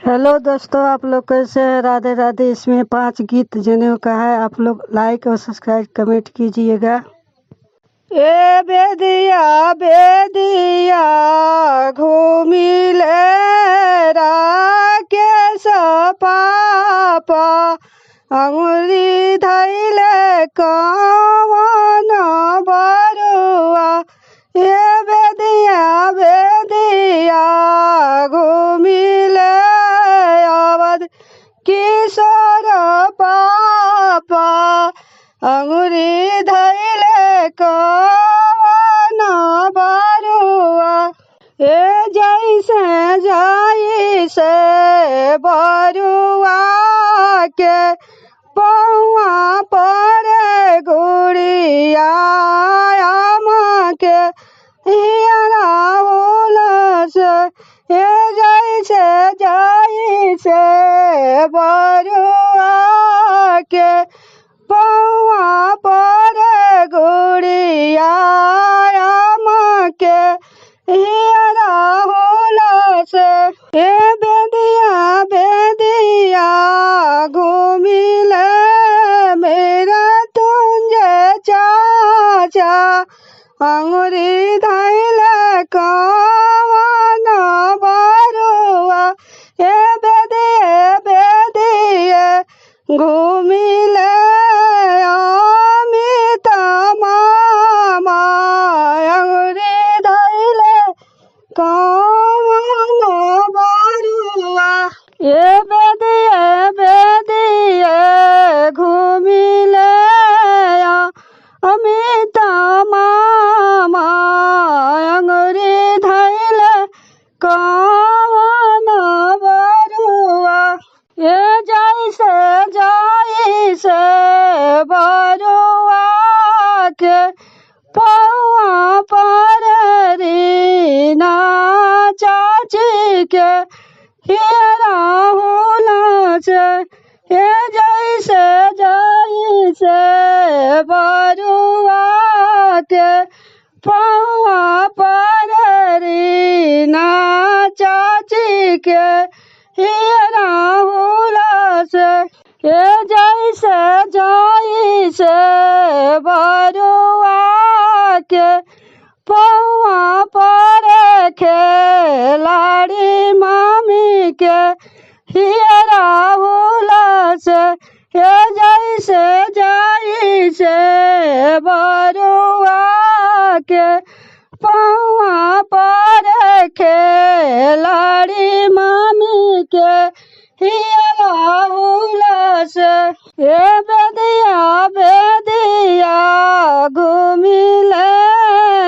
Hello दोस्तों, आप लोग कैसे हैं? राधे राधे। इसमें 5 गीत जनेऊ का है, आप लोग लाइक और सब्सक्राइब कमेंट कीजिएगा। ए बेदिया बेदिया घूमिले राकेश पापा अंगुरी धैले कवन बरुआ। ए बेदिया बेदिया घूमिले अवध किशोर पापा अंगुरी धैले कवन बरुआ। ए जैसे बरुआ के पौआ पर गुड़िया के हियरा उलस। ए जैसे बरुआ के पौआ पर गुड़िया के हियरा उलस। ए बेदिया बेदिया घूमिले मेरा तुंजे चाचा अंगुरी धैले कवन बरुआ। ए बेदिए घूमिले अमित मामा अंगुरी धैले कवन बरुआ। ए बेदिए घूमिले अमित मामा अंगुरी धैले कवन बरुआ। ए जैसे बरुआ के पौआ पर रीना चाची के हियरा उलस। ए जैसे बरुआ के पौआ पर रीना चाची के हियरा उलस। ए जैसे बरुआ के पौआ पर खेलाड़ी मामी के हियरा उलस। ए जैसे बरुआ के पौआ पर खेलाड़ी मामी के हियरा उलस। ए बेदिया घूमिले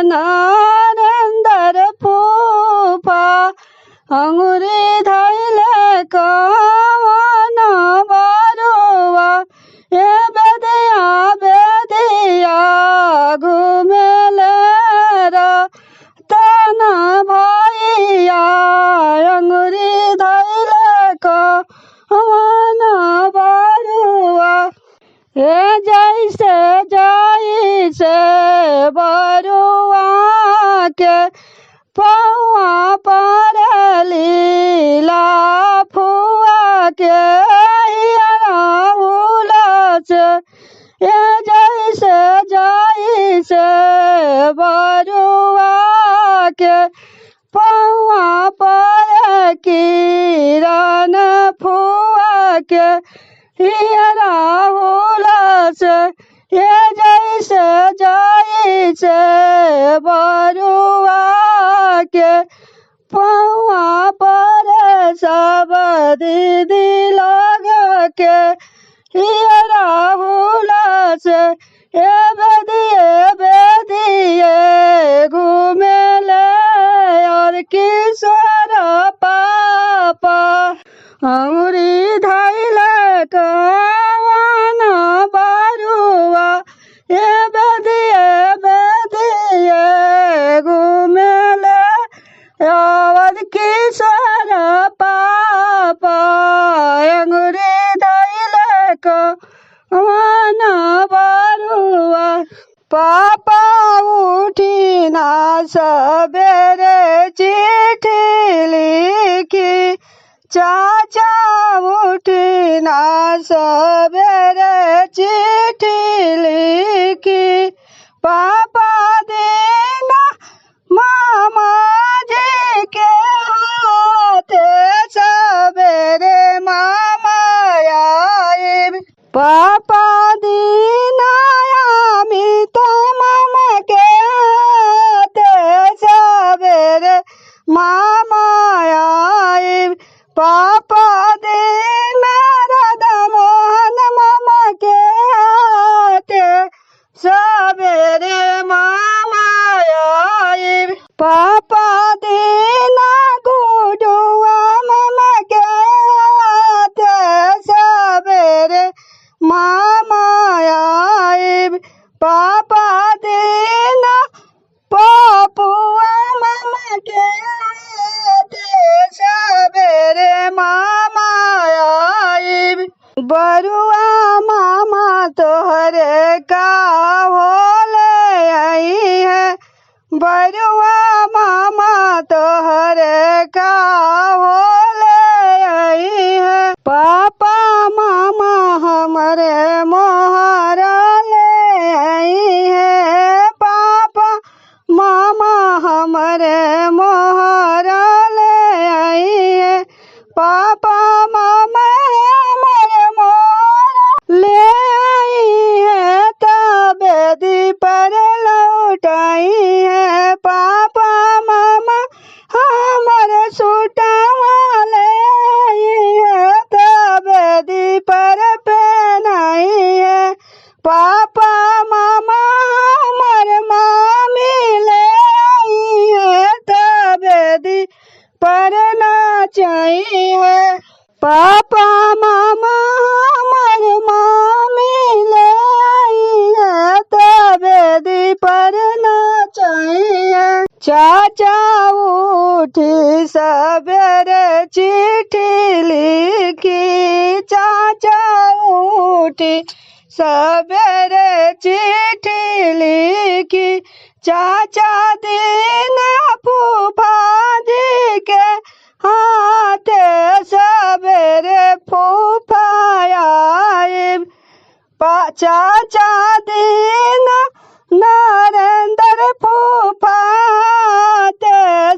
नरेंद्र फूफा अंगुरी धैले कवन बरुआ। ए बेदिया घूमिले रतन भैया अंगुरी धैले कवन बरुआ। ए जैसे बरुआ के पौआ पर लीला फुआ के हियरा उलस। ए जैसे बरुआ के पौआ पर किरण फुआ के हियरा उलस। ए जैसे बरुआ के पौआ पर सब दीदी लोग के हियरा उलस। ए बेदिए घूमिले और किशोर पापा अंगुरी धैले कवन बरुआ। ए बेदिए घूमिले अवध किशोर पापा अंगुरी धैले कवन बरुआ। पापा उठी ना सवेरे चिट्ठी लिखी चाचा उठी ना सवेरे चिट्ठी लिखी, पापा देना मामा जी के हाथ, सवेरे मामा आए। पापा दीना अमित मामा के हाथ, सवेरे मामा आए। पापा देना राधा मोहन मामा के हाथ, सवेरे मामा आए। पापा देना गुडुआ मामा के हाथ, सवेरे मामा आए। पापा देना पपुआ मामा के हाथ, सवेरे मामा आए। बरुआ मामा तोहरे का होले आई है, बरुआ मामा तोहरे का होले आई है। पापा मामा हमारे मोहरा ले आई है, पापा मामा हमारे मोहरा ले आई है। पापा मामा हमारे मोहरा ले आई है, तबेदी पर लौटाई है। पापा मामा हमारे सूटावा ले आई है, तबेदी पर पहनाई है। पापा मामा हमारे मामी ले आई है, तबेदी पर नाचाई है। पापा मामा हमारे मामी ले आई है, तबेदी पर नाचाई है। चाचा उठी सवेरे चिट्ठी लिखी, चाचा उठी सवेरे चिट्ठी लिखी। चाचा दीना फूफा जी के हाथ, सवेरे फूफा आए। चाचा दीना नरेंद्र फूफा हाथ,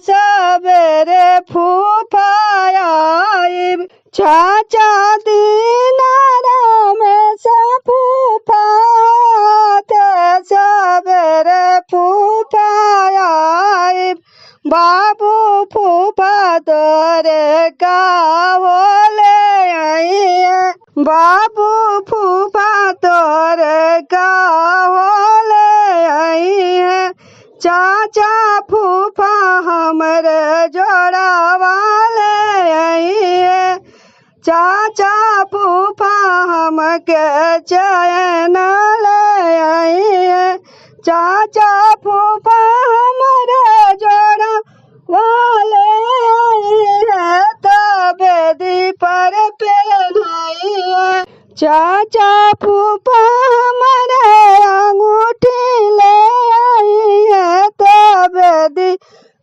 सवेरे फूफा आए। चाचा दीना रमेश फूफा हाथ, सवेरे फूफा आए। बाबू फूफा तोरे का होले आई है, बाबू फूफा तोरे का होले आई है। चाचा फूफा हमरे जोड़ा वाले आई है, चाचा फूफा हमके चैन ले आई है। चाचा फूफा हमारे जोड़ा वाले आई है, तबेदी पर पहनाई है। चाचा फूफा हमारे अंगूठी ले आई है, तबेदी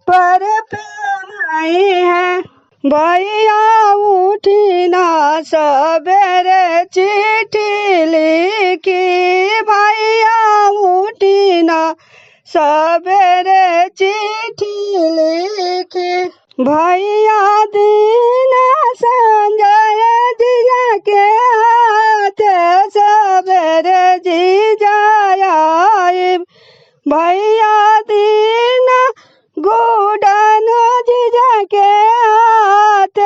पर पहनाई है। भैया उठी ना सवेरे चिट्ठी लिखी, भैया उठी ना सवेरे चिट्ठी लिखी। भैया दीना संजय जीजा के हाथ, सवेरे जीजा आए। भैया दीना गुडन जीजा के हाथ,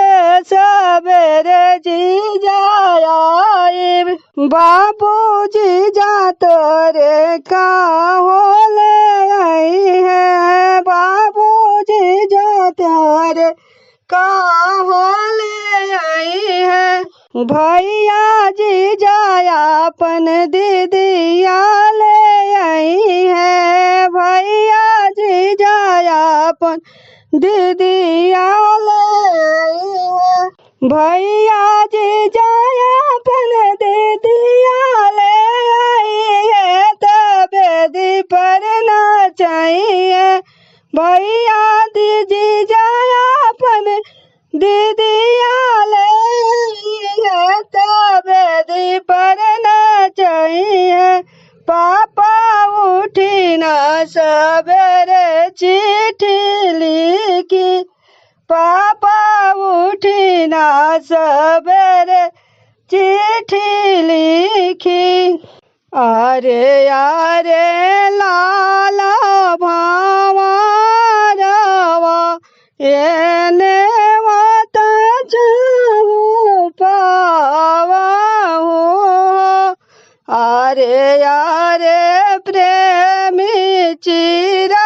सवेरे जीजा आए। बाबू जीजा तोरे का होले आई है, बाबू जीजा तोरे का होले आई है। भैया जीजा अपन दीदिया ले आई है, भैया जीजा अपन दीदिया ले आई है। भैया जीजा अपन दीदिया ले आई है, तबेदी पर नाचाई है। भैया जीजा अपन दीदिया ले तबे दी पर न चाहिए। पापा उठी न सवेरे चिट्ठी लिखी। पापा उठी न सवेरे चिट्ठी लिखी। अरे अरे लाला भावा एने मत जाऊं पावा हूँ। अरे अरे प्रेमी चिराइया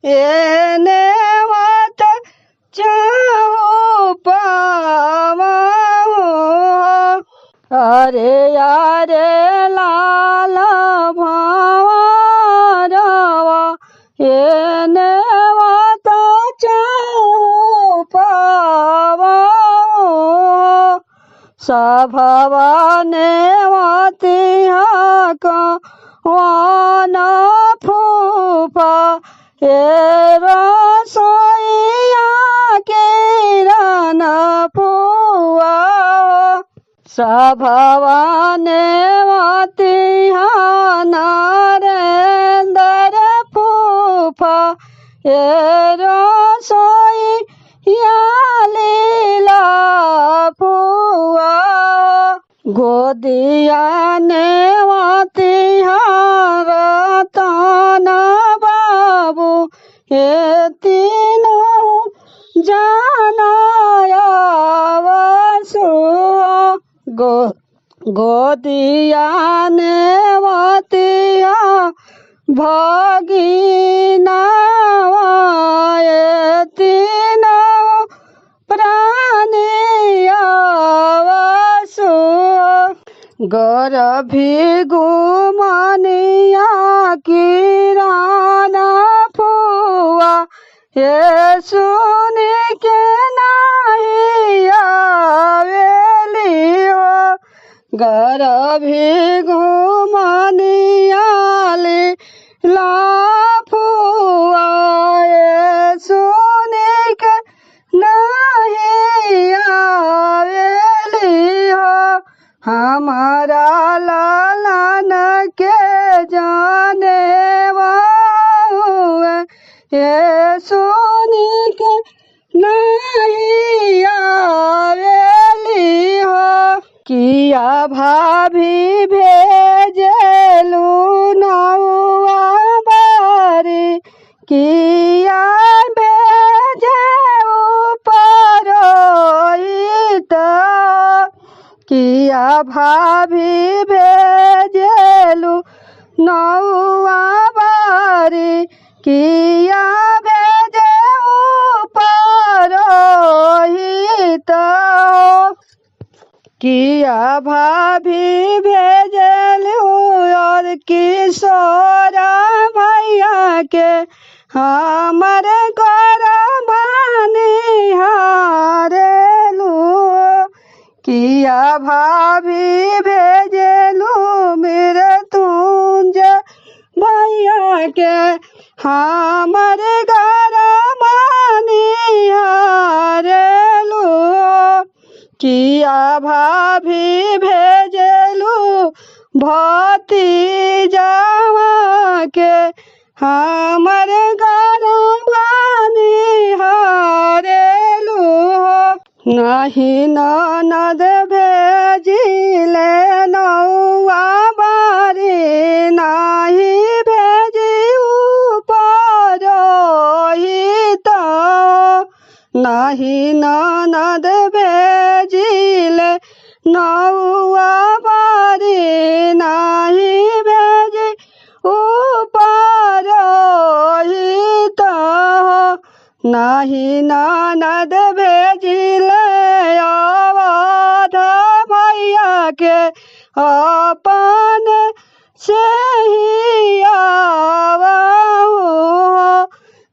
एने मत जाऊं पावा हूँ। अरे अरे लाला भावा एने मत जाऊं पावा हूँ। सभवाने मतिया का वाना फूफा हे रसोइया किरण पुआ। सभवाने मतिया नरेंद्र फूफा हे रसोइया लीला पुआ। गोदिया ने मतिया रतन बाबू हे तीनों जानाया वसु। गोदिया ने मतिया भगिना तीनों प्राणिया वसु। गौरभी गुमानिया किराना फुआ ये सुनी के नहीं आवेली हो। गौरभी गुमानिया ला फुआ ये सुनी के नहीं आवेली हो। हमारा लालन के जाने हुए ये सुनी के नहीं आवेली हो। किया भाभी भेजलू नौआ बारी किया भेजे ऊपर किया भाभी भेजलू नौआ बारी किया भेजे ऊपर किया भाभी भेजलू और किशोरा भैया के हमारे घर बानी हारेलू। किया भाभी भेजलू मेरे तुंज भैया के हमारे घर बानी हारेलू। किया भाभी भेजलू भतीजावा के हमारे घर बानी हारेलू। नहीं ननद भेजिले नौआ बारी नहीं भेजी ऊपर नहीं ननद भेजिले नौआ बारी नहीं भेजी ऊपर नहीं ननद भेजिले अवध भैया के अपन से ही आवहु।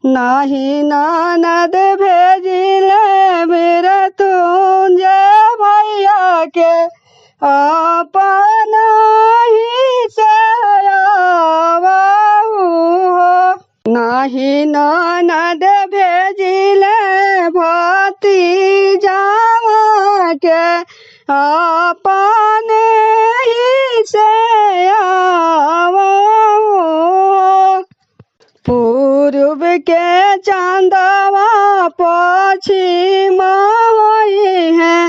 नहीं ननद भेजिले मेरे तुंजे भैया के अपन ही से आवहु। नहीं ननद भेजिले के अपने ही से आवो। पूर्व के चांदवा पश्चिम होई है,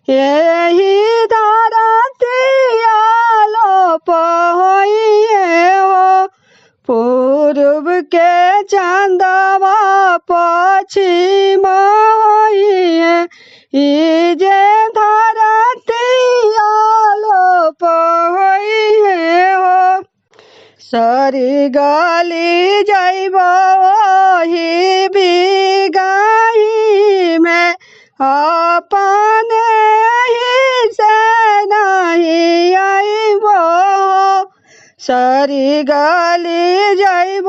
यही धरती आलोप होई है हो। पूर्व के चांदवा पश्चिम होई है, ई जे धरती आलोप होई है हो। सरी गली जैब वही बिगाही में, अपने ही से नहीं आइबो। सरी गली जैब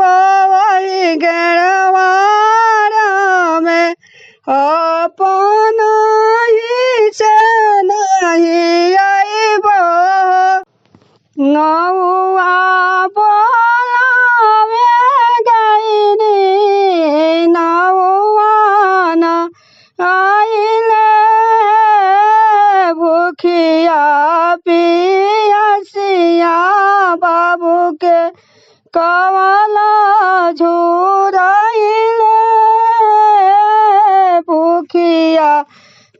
वही गेरवारा में, अपना ही से नहीं आइबो। नौआ बोलावे गाइनी नौआ न आइले, भूखिया पियासिया बाबू के कवला झुराइले। भूखिया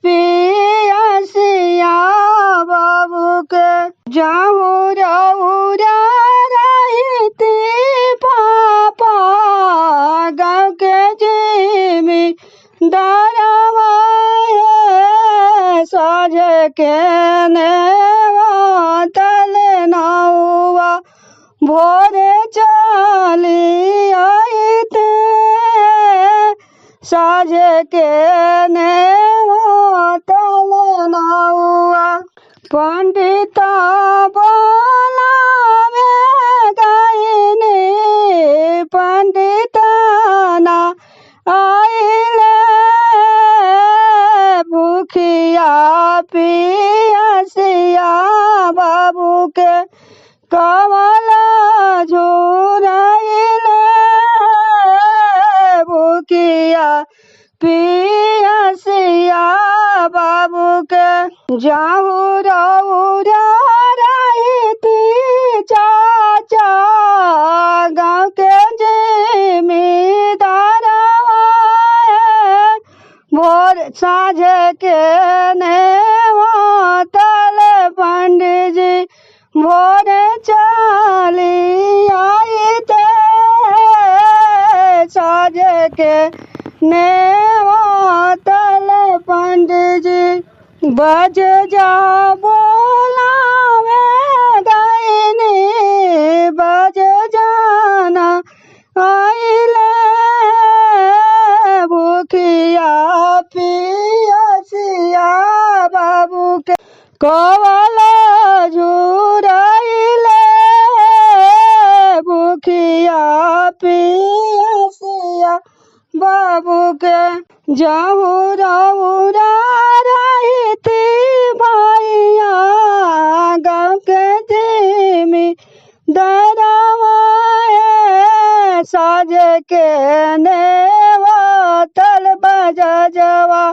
पियासिया बाबू के जाऊरा रहती पापा गाँव के जिमी दरवा साझ के नेवा तल नौआ भोरे चली आई थे। साझ के नेवा तल नौआ पंडिता बोलावे गाइनी पंडिता ना आइले। भूखिया पियासिया बाबू के कवला झुराइले। भूखिया पियासिया बाबू के जाऊरा रहती चाचा गाँव के जिमीदारवा। भोर साझ के नेवा तल पंडित जी भोरे चली आई थे। साझ के नेवा तल पंडित जी बज जा बोलावे गाइनी बज जाना आइले। भूखिया पियासिया बाबू के कवला झुराइले। भूखिया पियासिया बाबू के जाऊरा रहती भैया गाँव के जिमी दरवा। साझ के नेवा तल बजा जवा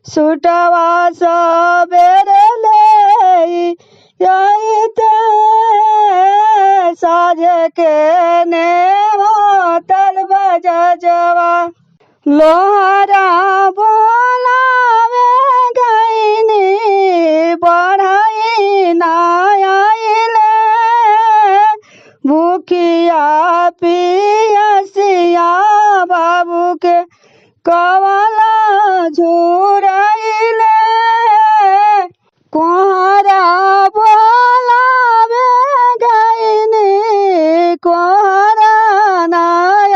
सुटवा सबेरे ले आई थे। साझ के नेवा तल बजा जवा लोहारा बोलावे गाइनी बढ़ाई ना आइले। भूखिया पियासिया बाबू के कवला झुराइले। कोहरा बोलावे गाइनी कोहरा ना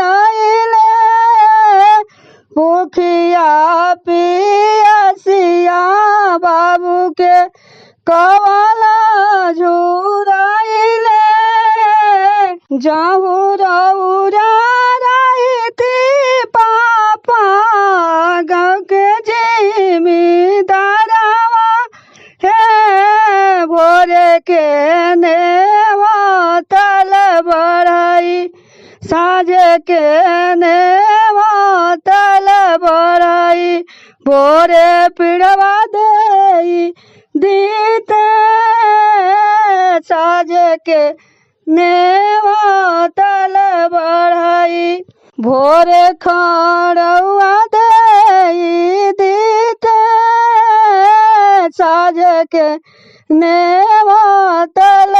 आइले। भूखिया पियासिया बाबू के कवला झुराइले। जाऊरा रहती पापा गाँव के जिमीदारवा। हे भोरे के नेवा तल बढ़ाई साझ के नेवा तल बढ़ाई। भोरे पिड़वा दे दीते साज के नेवा तल बढ़ाई भोरे खड़ुआ दे दीते साज के नेवा तल